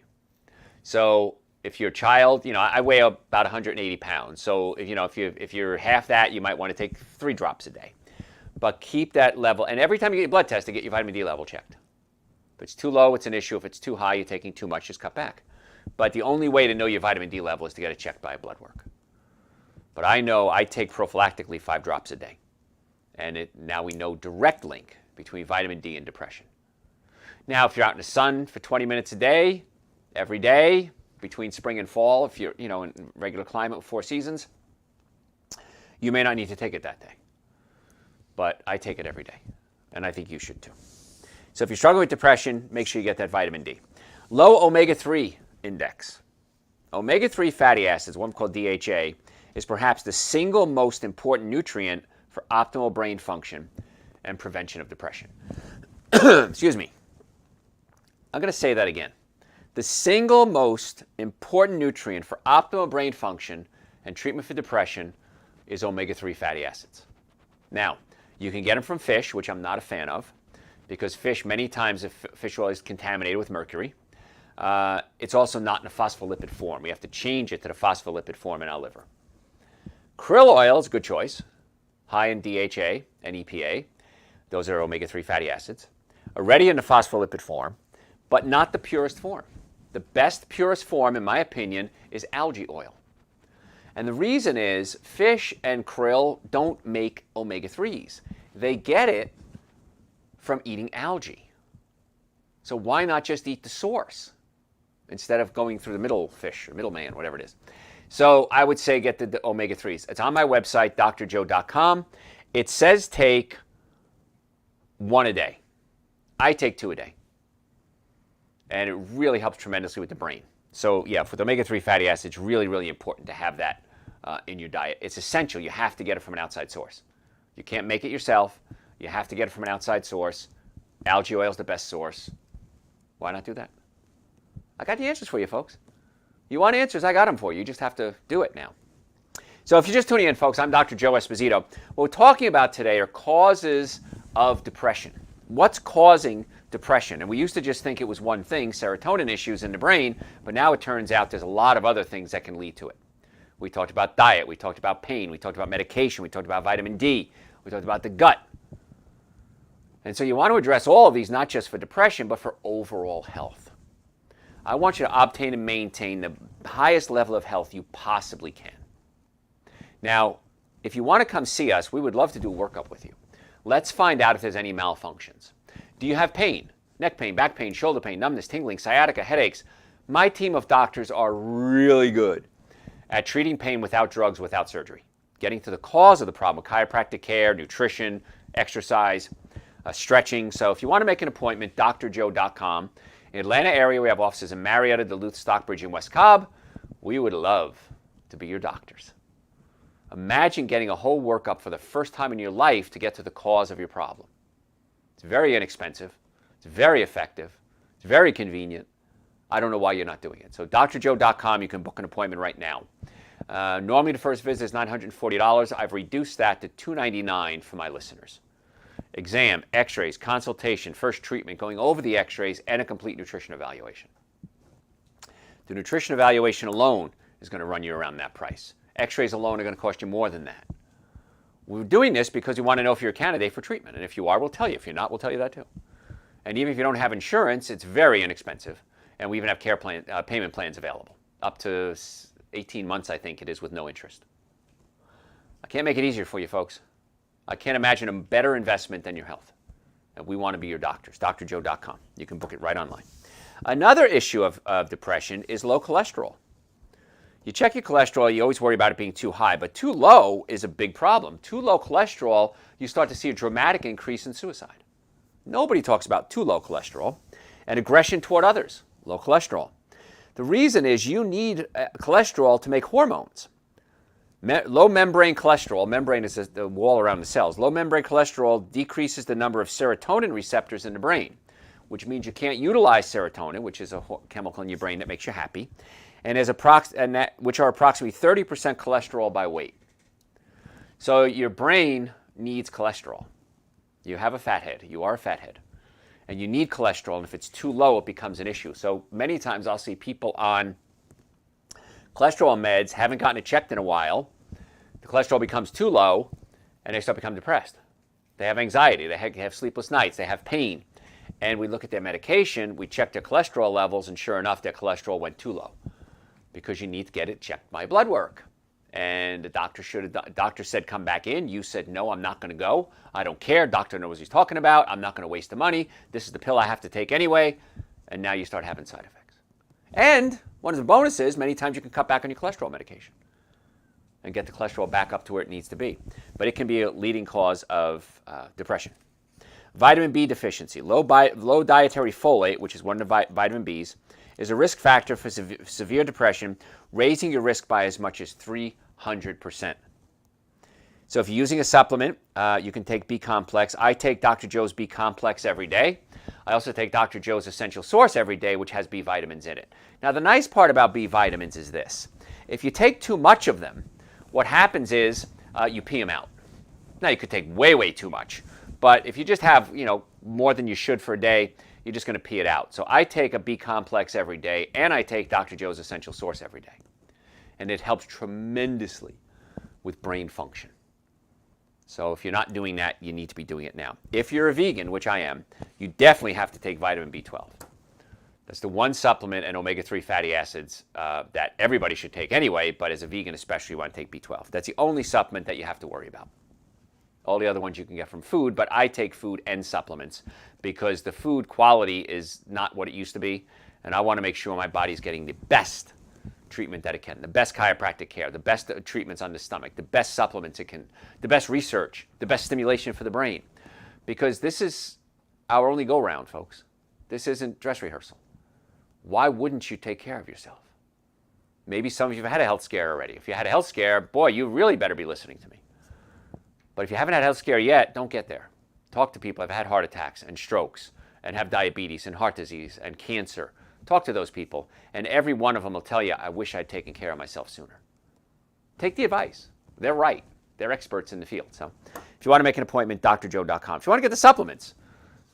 So if you're a child, I weigh about 180 pounds. So if you're half that, you might want to take 3 drops a day. But keep that level. And every time you get your blood tested, get your vitamin D level checked. If it's too low, it's an issue. If it's too high, you're taking too much, just cut back. But the only way to know your vitamin D level is to get it checked by a blood work. But I know I take prophylactically 5 drops a day. And now we know direct link between vitamin D and depression. Now, if you're out in the sun for 20 minutes a day, every day, between spring and fall, if you're in regular climate with 4 seasons, you may not need to take it that day. But I take it every day, and I think you should too. So if you're struggling with depression, make sure you get that vitamin D. Low omega-3 index. Omega-3 fatty acids, one called DHA, is perhaps the single most important nutrient for optimal brain function and prevention of depression. Excuse me. I'm going to say that again. The single most important nutrient for optimal brain function and treatment for depression is omega-3 fatty acids. Now, you can get them from fish, which I'm not a fan of, because fish, many times, if fish oil is contaminated with mercury. It's also not in a phospholipid form. We have to change it to the phospholipid form in our liver. Krill oil is a good choice, high in DHA and EPA. Those are omega-3 fatty acids. Already in the phospholipid form, but not the purest form. The best, purest form, in my opinion, is algae oil. And the reason is fish and krill don't make omega-3s. They get it from eating algae. So why not just eat the source instead of going through the middle fish or middleman, whatever it is? So I would say get the omega-3s. It's on my website, drjoe.com. It says take 1 a day. I take 2 a day. And it really helps tremendously with the brain. So yeah, for the omega-3 fatty acids, really, really important to have that in your diet. It's essential. You have to get it from an outside source. You can't make it yourself. You have to get it from an outside source. Algae oil is the best source. Why not do that? I got the answers for you, folks. You want answers? I got them for you. You just have to do it now. So if you're just tuning in, folks, I'm Dr. Joe Esposito. What we're talking about today are causes of depression. What's causing depression? And we used to just think it was one thing, serotonin issues in the brain, but now it turns out there's a lot of other things that can lead to it. We talked about diet, we talked about pain, we talked about medication, we talked about vitamin D, we talked about the gut. And so you want to address all of these, not just for depression, but for overall health. I want you to obtain and maintain the highest level of health you possibly can. Now, if you want to come see us, we would love to do a workup with you. Let's find out if there's any malfunctions. Do you have pain? Neck pain, back pain, shoulder pain, numbness, tingling, sciatica, headaches? My team of doctors are really good at treating pain without drugs, without surgery. Getting to the cause of the problem with chiropractic care, nutrition, exercise, stretching. So if you want to make an appointment, drjoe.com. In the Atlanta area, we have offices in Marietta, Duluth, Stockbridge, and West Cobb. We would love to be your doctors. Imagine getting a whole workup for the first time in your life to get to the cause of your problem. It's very inexpensive. It's very effective. It's very convenient. I don't know why you're not doing it. So drjoe.com, you can book an appointment right now. Normally the first visit is $940. I've reduced that to $299 for my listeners. Exam, x-rays, consultation, first treatment, going over the x-rays, and a complete nutrition evaluation. The nutrition evaluation alone is going to run you around that price. X-rays alone are going to cost you more than that. We're doing this because we want to know if you're a candidate for treatment. And if you are, we'll tell you. If you're not, we'll tell you that too. And even if you don't have insurance, it's very inexpensive. And we even have payment plans available. Up to 18 months, I think it is, with no interest. I can't make it easier for you, folks. I can't imagine a better investment than your health. And we want to be your doctors. drjoe.com. You can book it right online. Another issue of depression is low cholesterol. You check your cholesterol, you always worry about it being too high, but too low is a big problem. Too low cholesterol, you start to see a dramatic increase in suicide. Nobody talks about too low cholesterol. And aggression toward others, low cholesterol. The reason is you need cholesterol to make hormones. Low membrane cholesterol, membrane is the wall around the cells. Low membrane cholesterol decreases the number of serotonin receptors in the brain, which means you can't utilize serotonin, which is a chemical in your brain that makes you happy, which are approximately 30% cholesterol by weight. So your brain needs cholesterol. You have a fat head. You are a fat head. And you need cholesterol, and if it's too low, it becomes an issue. So many times I'll see people on cholesterol meds, haven't gotten it checked in a while. The cholesterol becomes too low, and they start becoming depressed. They have anxiety. They have sleepless nights. They have pain. And we look at their medication. We check their cholesterol levels, and sure enough, their cholesterol went too low because you need to get it checked by blood work. And the doctor said, come back in. You said, no, I'm not going to go. I don't care. Doctor knows what he's talking about. I'm not going to waste the money. This is the pill I have to take anyway. And now you start having side effects. And one of the bonuses, many times you can cut back on your cholesterol medication and get the cholesterol back up to where it needs to be. But it can be a leading cause of depression. Vitamin B deficiency, low dietary folate, which is one of the vitamin Bs, is a risk factor for severe depression, raising your risk by as much as 300%. So if you're using a supplement, you can take B-Complex. I take Dr. Joe's B-Complex every day. I also take Dr. Joe's Essential Source every day, which has B vitamins in it. Now, the nice part about B vitamins is this. If you take too much of them, what happens is you pee them out. Now, you could take way, way too much. But if you just have, more than you should for a day, you're just going to pee it out. So I take a B-Complex every day, and I take Dr. Joe's Essential Source every day. And it helps tremendously with brain function. So if you're not doing that, you need to be doing it now. If you're a vegan, which I am, you definitely have to take vitamin B12. That's the one supplement and omega-3 fatty acids that everybody should take anyway, but as a vegan especially, you want to take B12. That's the only supplement that you have to worry about. All the other ones you can get from food, but I take food and supplements because the food quality is not what it used to be, and I want to make sure my body's getting the best treatment that it can, the best chiropractic care, the best treatments on the stomach, the best supplements it can, the best research, the best stimulation for the brain. Because this is our only go-round, folks. This isn't dress rehearsal. Why wouldn't you take care of yourself? Maybe some of you have had a health scare already. If you had a health scare, boy, you really better be listening to me. But if you haven't had a health scare yet, don't get there. Talk to people who have had heart attacks and strokes and have diabetes and heart disease and cancer. Talk to those people, and every one of them will tell you, I wish I'd taken care of myself sooner. Take the advice. They're right. They're experts in the field. So if you want to make an appointment, drjoe.com. If you want to get the supplements,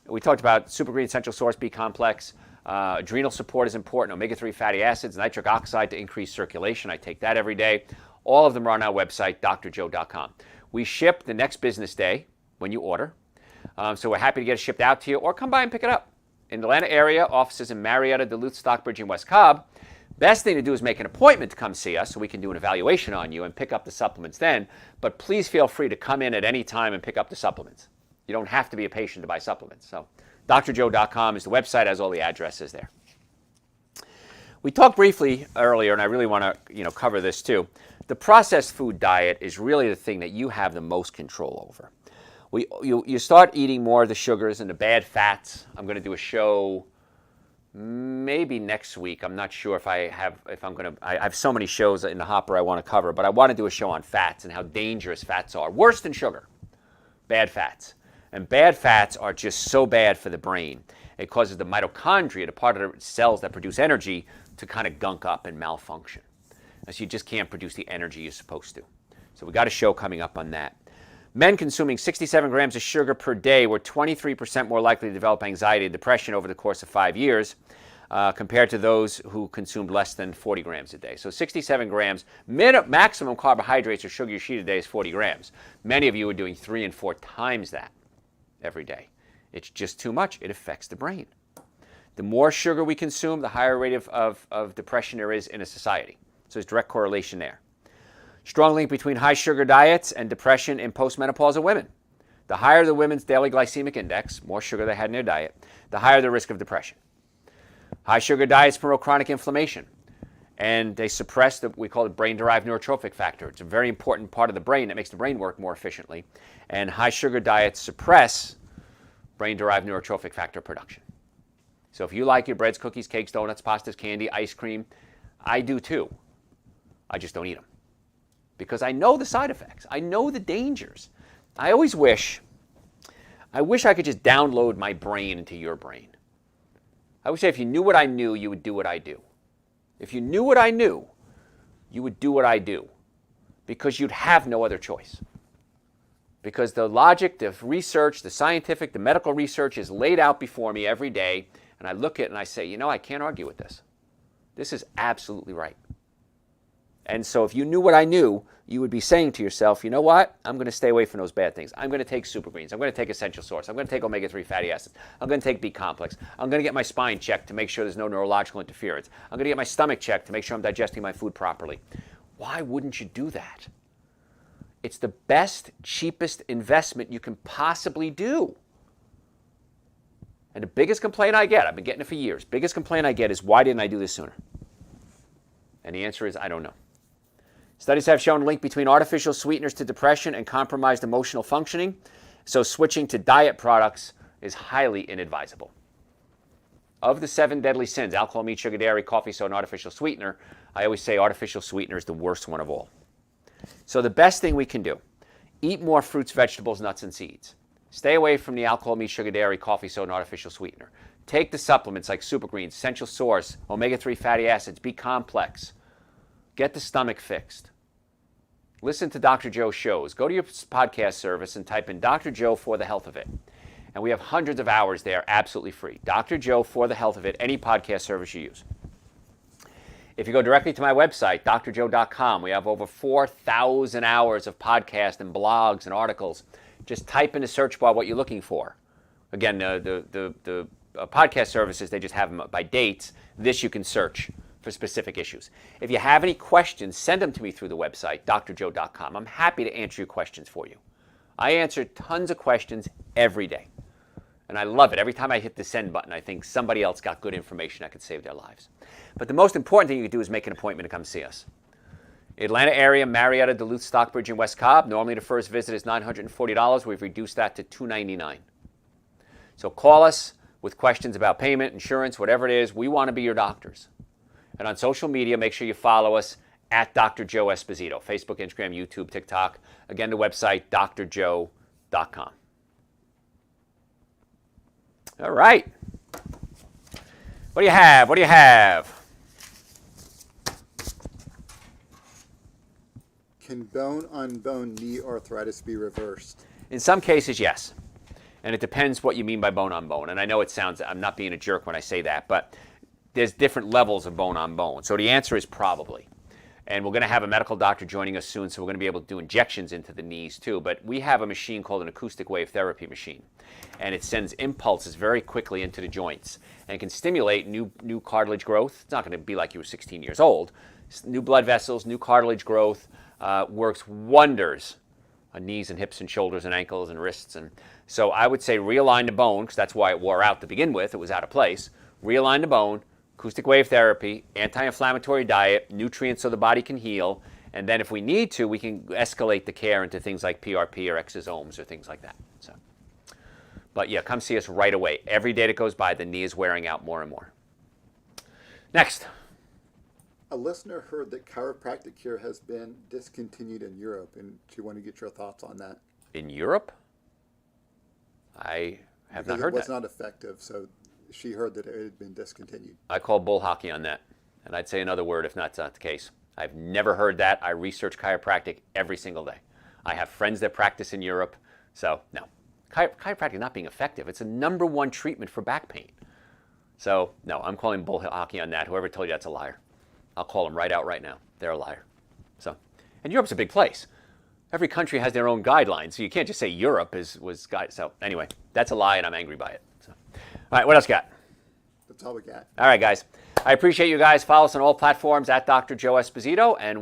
we talked about Super Green Essential Source B-Complex. Adrenal support is important. Omega-3 fatty acids, nitric oxide to increase circulation. I take that every day. All of them are on our website, drjoe.com. We ship the next business day when you order. So we're happy to get it shipped out to you, or come by and pick it up. In the Atlanta area, offices in Marietta, Duluth, Stockbridge, and West Cobb. Best thing to do is make an appointment to come see us so we can do an evaluation on you and pick up the supplements then. But please feel free to come in at any time and pick up the supplements. You don't have to be a patient to buy supplements. So drjoe.com is the website, has all the addresses there. We talked briefly earlier, and I really want to cover this too. The processed food diet is really the thing that you have the most control over. You start eating more of the sugars and the bad fats. I'm going to do a show maybe next week. I'm not sure I have so many shows in the hopper I want to cover, but I want to do a show on fats and how dangerous fats are. Worse than sugar, bad fats. And bad fats are just so bad for the brain. It causes the mitochondria, the part of the cells that produce energy, to kind of gunk up and malfunction. And so you just can't produce the energy you're supposed to. So we got a show coming up on that. Men consuming 67 grams of sugar per day were 23% more likely to develop anxiety and depression over the course of 5 years compared to those who consumed less than 40 grams a day. So 67 grams, maximum carbohydrates or sugar you should eat a day is 40 grams. Many of you are doing 3 and 4 times that every day. It's just too much. It affects the brain. The more sugar we consume, the higher rate of depression there is in a society. So there's direct correlation there. Strong link between high sugar diets and depression in postmenopausal women. The higher the women's daily glycemic index, more sugar they had in their diet, the higher the risk of depression. High sugar diets promote chronic inflammation, and they suppress what we call the brain-derived neurotrophic factor. It's a very important part of the brain that makes the brain work more efficiently, and high sugar diets suppress brain-derived neurotrophic factor production. So if you like your breads, cookies, cakes, donuts, pastas, candy, ice cream, I do too. I just don't eat them. Because I know the side effects. I know the dangers. I always wish I could just download my brain into your brain. I would say if you knew what I knew, you would do what I do. If you knew what I knew, you would do what I do. Because you'd have no other choice. Because the logic, the research, the scientific, the medical research is laid out before me every day, and I look at it and I say, I can't argue with this. This is absolutely right. And so if you knew what I knew, you would be saying to yourself, you know what? I'm going to stay away from those bad things. I'm going to take Super Greens. I'm going to take Essential Source. I'm going to take omega-3 fatty acids. I'm going to take B-Complex. I'm going to get my spine checked to make sure there's no neurological interference. I'm going to get my stomach checked to make sure I'm digesting my food properly. Why wouldn't you do that? It's the best, cheapest investment you can possibly do. And the biggest complaint I get, I've been getting it for years, biggest complaint I get is, why didn't I do this sooner? And the answer is, I don't know. Studies have shown a link between artificial sweeteners to depression and compromised emotional functioning, so switching to diet products is highly inadvisable. Of the 7 deadly sins, alcohol, meat, sugar, dairy, coffee, soda, and artificial sweetener, I always say artificial sweetener is the worst one of all. So the best thing we can do, Eat more fruits, vegetables, nuts, and seeds. Stay away from the alcohol, meat, sugar, dairy, coffee, soda, and artificial sweetener. Take the supplements like Super Greens, Essential Source, omega-3 fatty acids, B-complex. Get the stomach fixed. Listen to Dr. Joe's shows. Go to your podcast service and type in Dr. Joe for the health of it. And we have hundreds of hours there absolutely free. Dr. Joe for the health of it, any podcast service you use. If you go directly to my website, drjoe.com, we have over 4,000 hours of podcasts and blogs and articles. Just type in the search bar what you're looking for. Again, the podcast services, they just have them by dates. This you can search for specific issues. If you have any questions, send them to me through the website, drjoe.com. I'm happy to answer your questions for you. I answer tons of questions every day. And I love it. Every time I hit the send button, I think somebody else got good information that could save their lives. But the most important thing you can do is make an appointment to come see us. Atlanta area, Marietta, Duluth, Stockbridge, and West Cobb. Normally the first visit is $940. We've reduced that to $299. So call us with questions about payment, insurance, whatever it is. We want to be your doctors. And on social media, make sure you follow us at Dr. Joe Esposito. Facebook, Instagram, YouTube, TikTok. Again, the website, drjoe.com. All right. What do you have? What do you have?
Can bone-on-bone knee arthritis be reversed?
In some cases, yes. And it depends what you mean by bone-on-bone. And I know it sounds, I'm not being a jerk when I say that, but there's different levels of bone-on-bone. So the answer is probably. And we're going to have a medical doctor joining us soon, so we're going to be able to do injections into the knees too. But we have a machine called an acoustic wave therapy machine. And it sends impulses very quickly into the joints and can stimulate new cartilage growth. It's not going to be like you were 16 years old. New blood vessels, new cartilage growth, works wonders on knees and hips and shoulders and ankles and wrists. And so I would say realign the bone, because that's why it wore out to begin with. It was out of place. Realign the bone. Acoustic wave therapy, anti-inflammatory diet, nutrients so the body can heal, and then if we need to, we can escalate the care into things like PRP or exosomes or things like that. So, but yeah, come see us right away. Every day that goes by, the knee is wearing out more and more. Next.
A listener heard that chiropractic care has been discontinued in Europe, and she wanted to get your thoughts on that.
In Europe? I have not heard that.
It was not effective, so she heard that it had been discontinued.
I call bull hockey on that, and I'd say another word if that's not the case. I've never heard that. I research chiropractic every single day. I have friends that practice in Europe, so no. Chiropractic not being effective. It's a #1 treatment for back pain. So no, I'm calling bull hockey on that. Whoever told you that's a liar. I'll call them right out right now. They're a liar. So, and Europe's a big place. Every country has their own guidelines, so you can't just say Europe was guide. So anyway, that's a lie, and I'm angry by it. So. All right, what else got?
That's all we got.
All right, guys. I appreciate you guys. Follow us on all platforms at Dr. Joe Esposito, and